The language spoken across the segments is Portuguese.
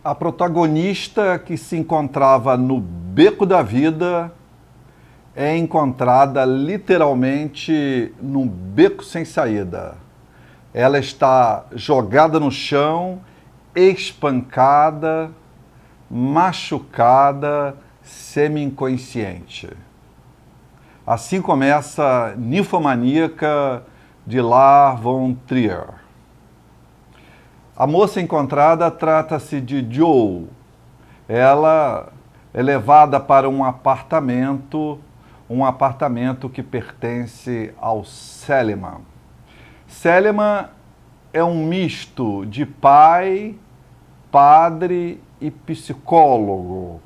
A protagonista, que se encontrava no beco da vida, é encontrada literalmente num beco sem saída. Ela está jogada no chão, espancada, machucada, semi-inconsciente. Assim começa Ninfomaníaca, de Lars von Trier. A moça encontrada trata-se de Joe. Ela é levada para um apartamento que pertence ao Seliman. Seliman é um misto de pai, padre e psicólogo.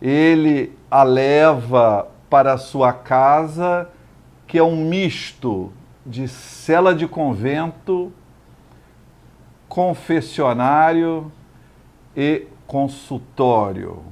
Ele a leva para sua casa, que é um misto de cela de convento, confessionário e consultório.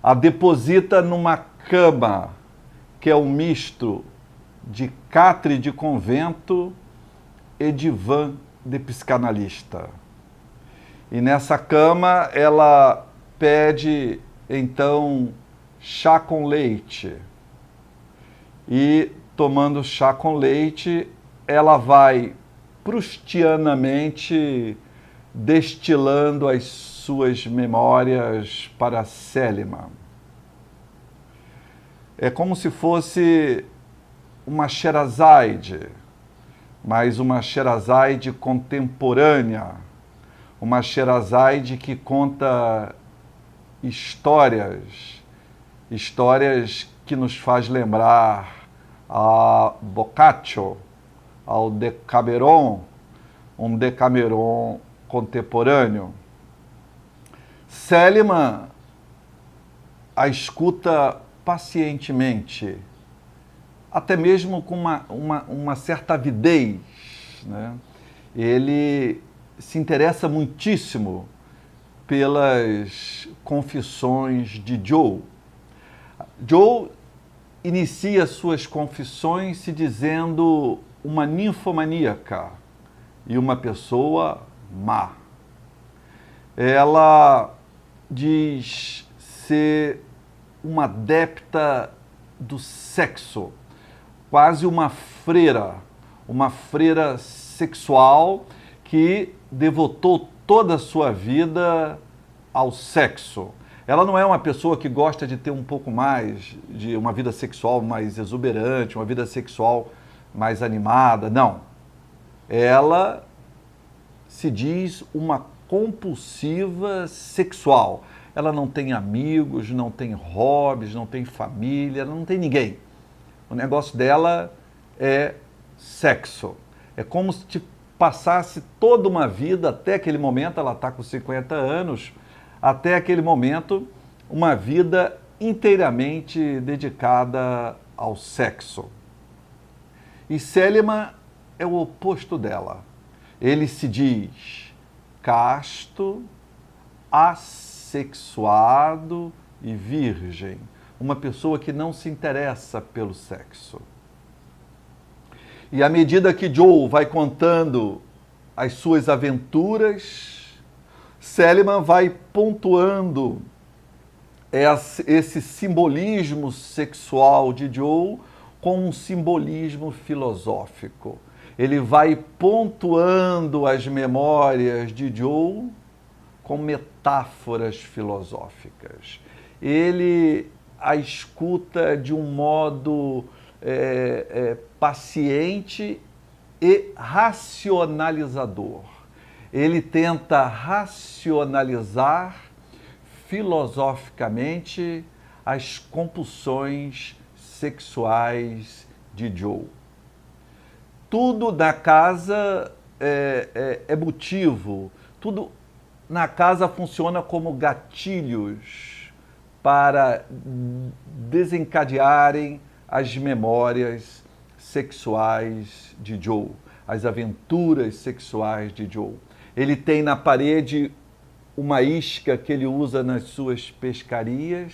A deposita numa cama, que é um misto de catre de convento e divã de psicanalista. E nessa cama ela pede, então, chá com leite. E, tomando chá com leite, ela vai prustianamente destilando as suas memórias para Seliman. É como se fosse uma Sherazade, mas uma Sherazade contemporânea, uma Sherazade que conta histórias que nos faz lembrar a Boccaccio, ao Decameron, um Decameron contemporâneo. Seliman a escuta pacientemente, até mesmo com uma certa avidez, né? Ele se interessa muitíssimo pelas confissões de Joe. Joe inicia suas confissões se dizendo uma ninfomaníaca e uma pessoa má. Ela diz ser uma adepta do sexo, quase uma freira sexual que devotou toda a sua vida ao sexo. Ela não é uma pessoa que gosta de ter um pouco mais de uma vida sexual mais exuberante, uma vida sexual mais animada, não. Ela se diz uma compulsiva sexual. Ela não tem amigos, não tem hobbies, não tem família, ela não tem ninguém. O negócio dela é sexo. É como se passasse toda uma vida, até aquele momento, ela está com 50 anos, até aquele momento, uma vida inteiramente dedicada ao sexo. E Seliman é o oposto dela. Ele se diz casto, assexuado e virgem. Uma pessoa que não se interessa pelo sexo. E à medida que Joe vai contando as suas aventuras, Seliman vai pontuando esse simbolismo sexual de Joe com um simbolismo filosófico. Ele vai pontuando as memórias de Joe com metáforas filosóficas. Ele a escuta de um modo paciente e racionalizador. Ele tenta racionalizar filosoficamente as compulsões sexuais de Joe. Tudo na casa é motivo, tudo na casa funciona como gatilhos para desencadearem as memórias sexuais de Joe, as aventuras sexuais de Joe. Ele tem na parede uma isca que ele usa nas suas pescarias.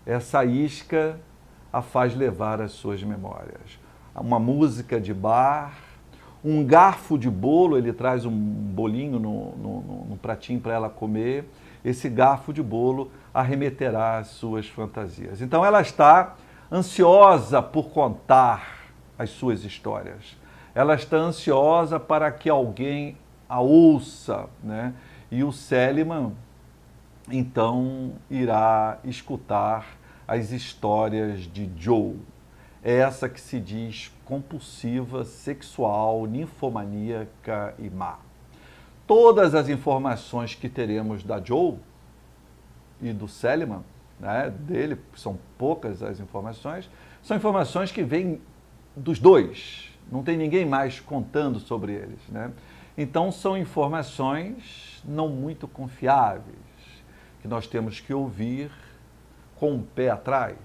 Essa isca a faz levar as suas memórias. Uma música de bar, Um garfo de bolo, ele traz um bolinho no pratinho para ela comer. Esse garfo de bolo arremeterá às suas fantasias. Então ela está ansiosa por contar as suas histórias. Ela está ansiosa para que alguém a ouça, né? E o Céliman, então, irá escutar as histórias de Joe. Essa que se diz compulsiva, sexual, ninfomaníaca e má. Todas as informações que teremos da Joe e do Céliman, né, dele, são poucas as informações, são informações que vêm dos dois, não tem ninguém mais contando sobre eles, né? Então são informações não muito confiáveis, que nós temos que ouvir com o pé atrás,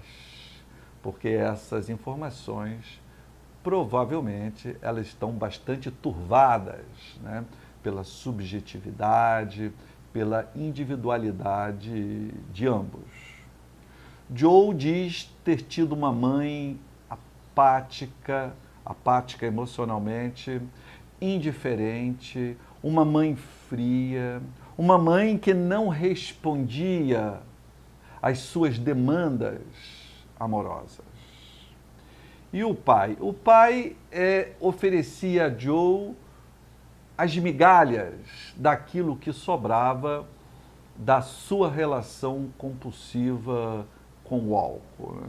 porque essas informações, provavelmente, elas estão bastante turvadas, né, pela subjetividade, pela individualidade de ambos. Joe diz ter tido uma mãe apática emocionalmente, indiferente, uma mãe fria, uma mãe que não respondia às suas demandas amorosas. E o pai? O pai oferecia a Joe as migalhas daquilo que sobrava da sua relação compulsiva com o álcool, né?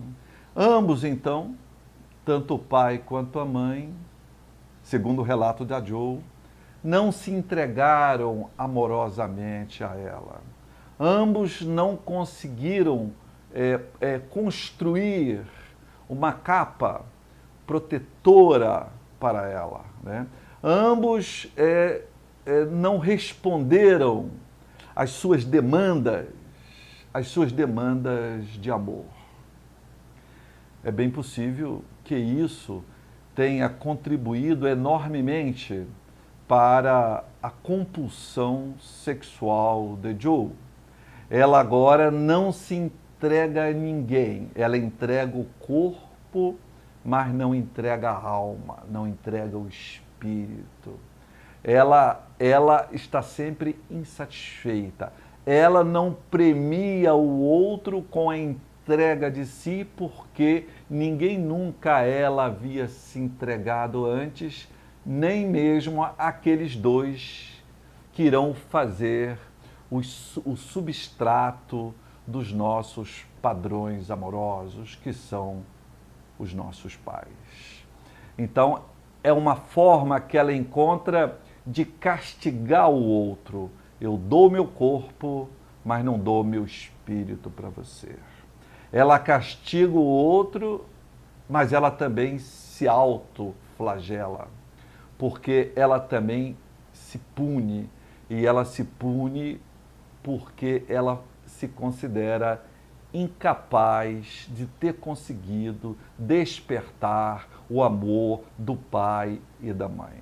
Ambos, então, tanto o pai quanto a mãe, segundo o relato da Joe, não se entregaram amorosamente a ela. Ambos não conseguiram construir uma capa protetora para ela, né? Ambos não responderam às suas demandas de amor. É bem possível que isso tenha contribuído enormemente para a compulsão sexual de Joe. Ela agora não se entrega a ninguém, ela entrega o corpo, mas não entrega a alma, não entrega o espírito. Ela está sempre insatisfeita. Ela não premia o outro com a entrega de si, porque ninguém nunca a ela havia se entregado antes, nem mesmo aqueles dois que irão fazer o substrato dos nossos padrões amorosos, que são os nossos pais. Então, é uma forma que ela encontra de castigar o outro. Eu dou meu corpo, mas não dou meu espírito para você. Ela castiga o outro, mas ela também se autoflagela, porque ela também se pune, e ela se pune porque ela se considera incapaz de ter conseguido despertar o amor do pai e da mãe.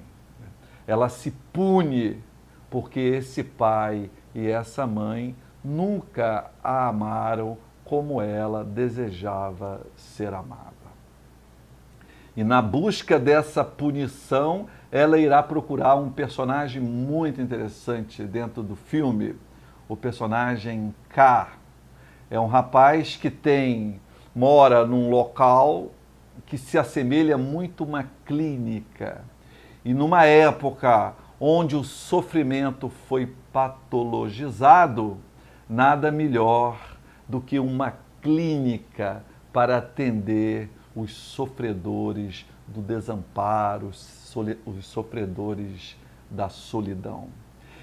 Ela se pune porque esse pai e essa mãe nunca a amaram como ela desejava ser amada. E na busca dessa punição, ela irá procurar um personagem muito interessante dentro do filme, o personagem K. É um rapaz que mora num local que se assemelha muito a uma clínica. E numa época onde o sofrimento foi patologizado, nada melhor do que uma clínica para atender os sofredores do desamparo, os sofredores da solidão.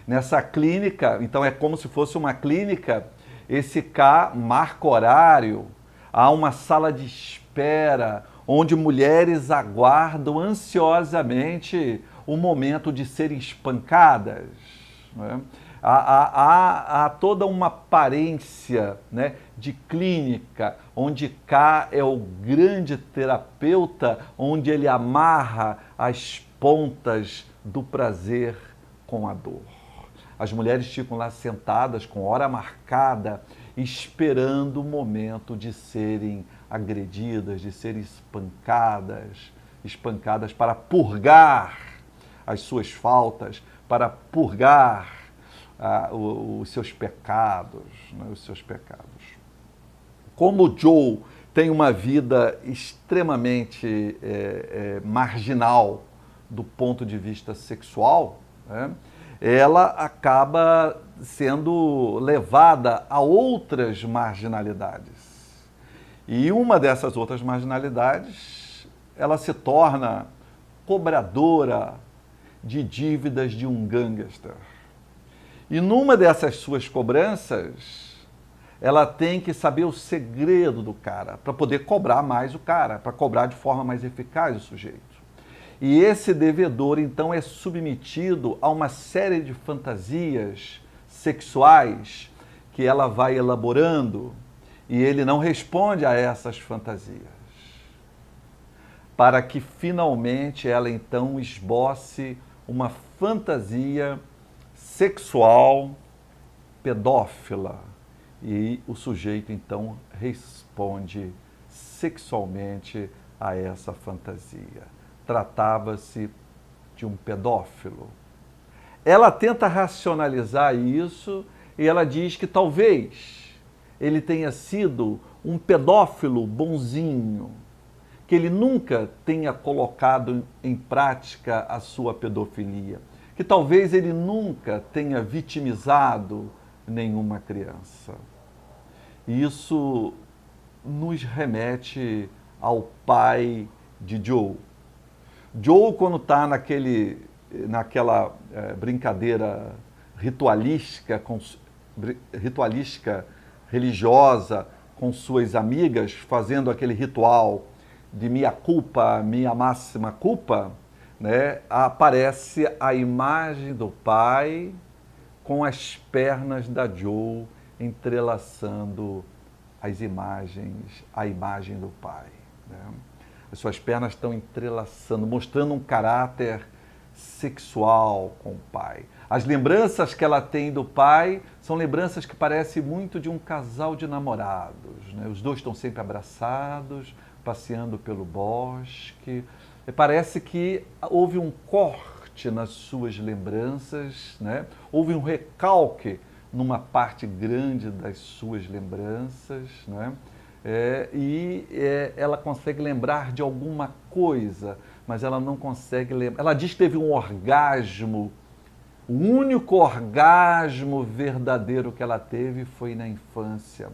Nessa clínica, então é como se fosse uma clínica, esse K marca horário, há uma sala de espera, onde mulheres aguardam ansiosamente o momento de serem espancadas, né? Há toda uma aparência, né, de clínica, onde K é o grande terapeuta, onde ele amarra as pontas do prazer com a dor. As mulheres ficam lá sentadas com hora marcada, esperando o momento de serem agredidas, de serem espancadas para purgar as suas faltas, para purgar os seus pecados, né, os seus pecados. Como Joe tem uma vida extremamente marginal do ponto de vista sexual, né, ela acaba sendo levada a outras marginalidades. E uma dessas outras marginalidades, ela se torna cobradora de dívidas de um gangster. E numa dessas suas cobranças, ela tem que saber o segredo do cara, para poder cobrar mais o cara, para cobrar de forma mais eficaz o sujeito. E esse devedor, então, é submetido a uma série de fantasias sexuais que ela vai elaborando, e ele não responde a essas fantasias, para que finalmente ela então esboce uma fantasia sexual pedófila, e o sujeito então responde sexualmente a essa fantasia. Tratava-se de um pedófilo. Ela tenta racionalizar isso e ela diz que talvez ele tenha sido um pedófilo bonzinho, que ele nunca tenha colocado em prática a sua pedofilia, que talvez ele nunca tenha vitimizado nenhuma criança. Isso nos remete ao pai de Joe. Joe, quando está naquela brincadeira ritualística religiosa com suas amigas, fazendo aquele ritual de minha culpa, minha máxima culpa, né, aparece a imagem do pai com as pernas da Joe entrelaçando a imagem do pai, né? As suas pernas estão entrelaçando, mostrando um caráter sexual com o pai. As lembranças que ela tem do pai são lembranças que parecem muito de um casal de namorados, né? Os dois estão sempre abraçados, passeando pelo bosque. E parece que houve um corte nas suas lembranças, né? Houve um recalque numa parte grande das suas lembranças, né? Ela consegue lembrar de alguma coisa, mas ela não consegue lembrar. Ela diz que teve um orgasmo, o único orgasmo verdadeiro que ela teve foi na infância.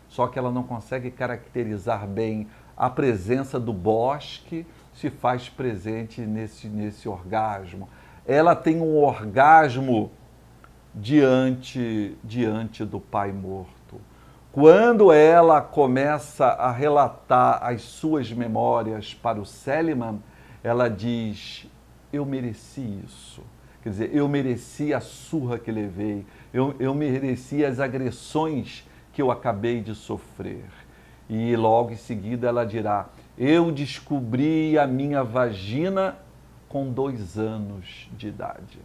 Só que ela não consegue caracterizar bem a presença do bosque, se faz presente nesse orgasmo. Ela tem um orgasmo diante do pai morto. Quando ela começa a relatar as suas memórias para o Seligman, ela diz: eu mereci isso. Quer dizer, eu mereci a surra que levei, eu mereci as agressões que eu acabei de sofrer. E logo em seguida ela dirá: eu descobri a minha vagina com 2 anos de idade.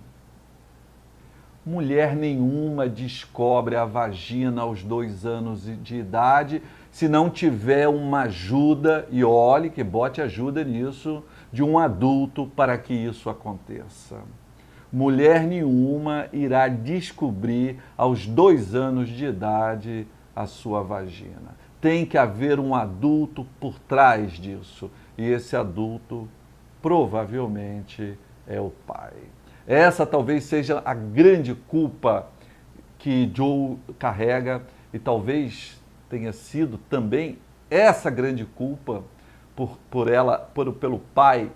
Mulher nenhuma descobre a vagina aos 2 anos de idade se não tiver uma ajuda, e olhe que bote ajuda nisso, de um adulto para que isso aconteça. Mulher nenhuma irá descobrir aos 2 anos de idade a sua vagina. Tem que haver um adulto por trás disso, e esse adulto provavelmente é o pai. Essa talvez seja a grande culpa que Joe carrega, e talvez tenha sido também essa grande culpa pelo pai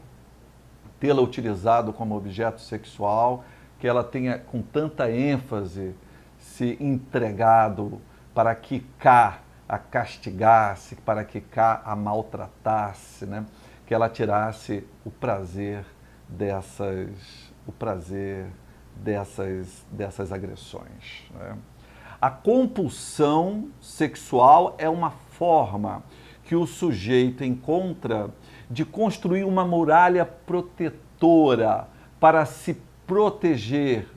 tê-la utilizado como objeto sexual, que ela tenha com tanta ênfase se entregado para que K a castigasse, para que K a maltratasse, né? Que ela tirasse o prazer dessas agressões, né? A compulsão sexual é uma forma que o sujeito encontra de construir uma muralha protetora para se proteger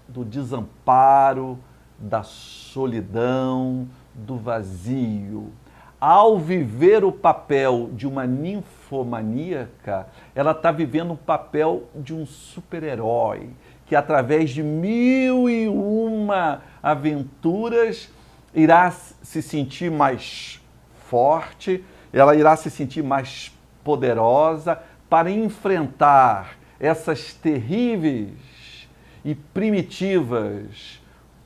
do desamparo, da solidão, do vazio. ao viver o papel de uma ninfomaníaca, ela está vivendo um papel de um super-herói, que através de 1001 aventuras irá se sentir mais forte, ela irá se sentir mais poderosa para enfrentar essas terríveis e primitivas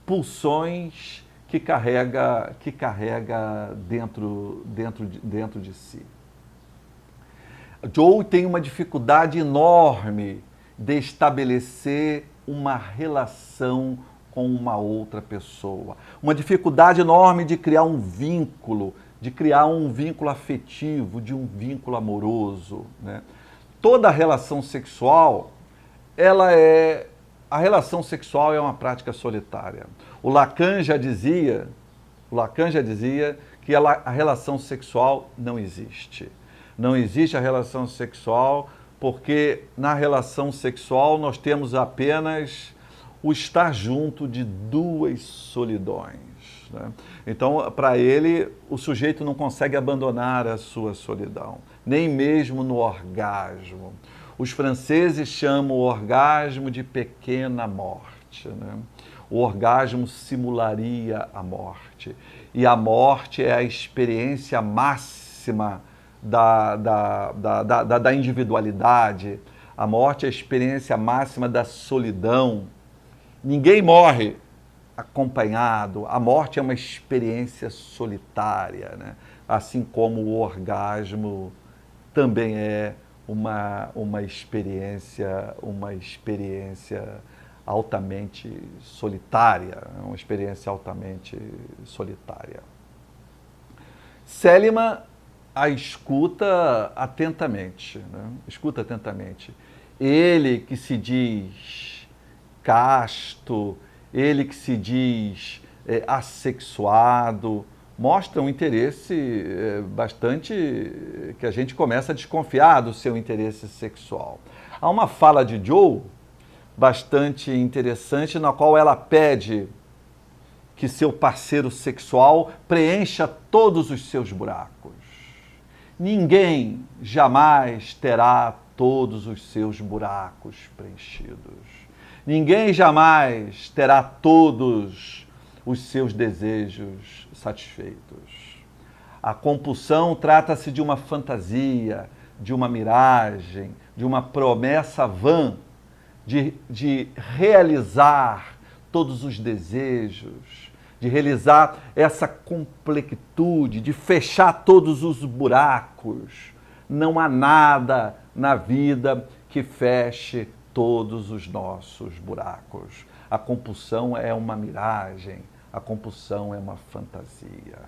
pulsões que carrega dentro de si. Joe tem uma dificuldade enorme de estabelecer uma relação com uma outra pessoa. Uma dificuldade enorme de criar um vínculo afetivo, de um vínculo amoroso, né? Toda relação sexual, a relação sexual é uma prática solitária. O Lacan já dizia que a relação sexual não existe. Não existe a relação sexual porque na relação sexual nós temos apenas o estar junto de duas solidões, né? Então, para ele, o sujeito não consegue abandonar a sua solidão, nem mesmo no orgasmo. Os franceses chamam o orgasmo de pequena morte, né? O orgasmo simularia a morte. E a morte é a experiência máxima da individualidade. A morte é a experiência máxima da solidão. Ninguém morre acompanhado. A morte é uma experiência solitária, né? Assim como o orgasmo também é uma experiência altamente solitária, uma experiência altamente solitária. Seligman a escuta atentamente, né? Escuta atentamente. Ele que se diz casto, ele que se diz assexuado, mostra um interesse bastante que a gente começa a desconfiar do seu interesse sexual. Há uma fala de Joe bastante interessante na qual ela pede que seu parceiro sexual preencha todos os seus buracos. Ninguém jamais terá todos os seus buracos preenchidos. Ninguém jamais terá todos os seus desejos satisfeitos. A compulsão trata-se de uma fantasia, de uma miragem, de uma promessa vã de realizar todos os desejos, de realizar essa completude, de fechar todos os buracos. Não há nada na vida que feche todos os nossos buracos. A compulsão é uma miragem, a compulsão é uma fantasia.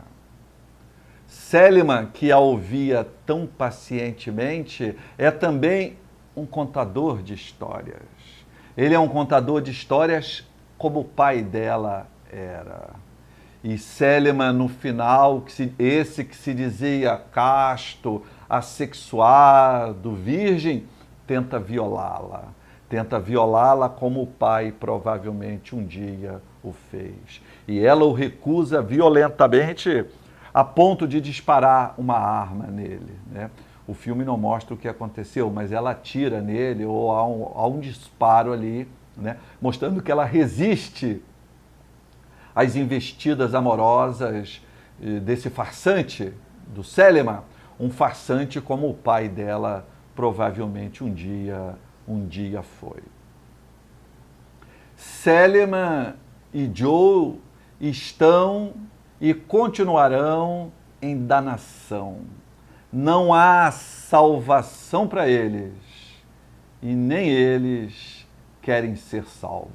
Seligman, que a ouvia tão pacientemente, é também um contador de histórias. Ele é um contador de histórias como o pai dela era. E Seligman, no final, esse que se dizia casto, assexuado, virgem, tenta violá-la. Tenta violá-la como o pai provavelmente um dia o fez. E ela o recusa violentamente a ponto de disparar uma arma nele, né? O filme não mostra o que aconteceu, mas ela atira nele ou há um disparo ali, né? Mostrando que ela resiste às investidas amorosas desse farsante, do Seligman, um farsante como o pai dela provavelmente um dia foi. Seligman e Joe estão e continuarão em danação. Não há salvação para eles e nem eles querem ser salvos.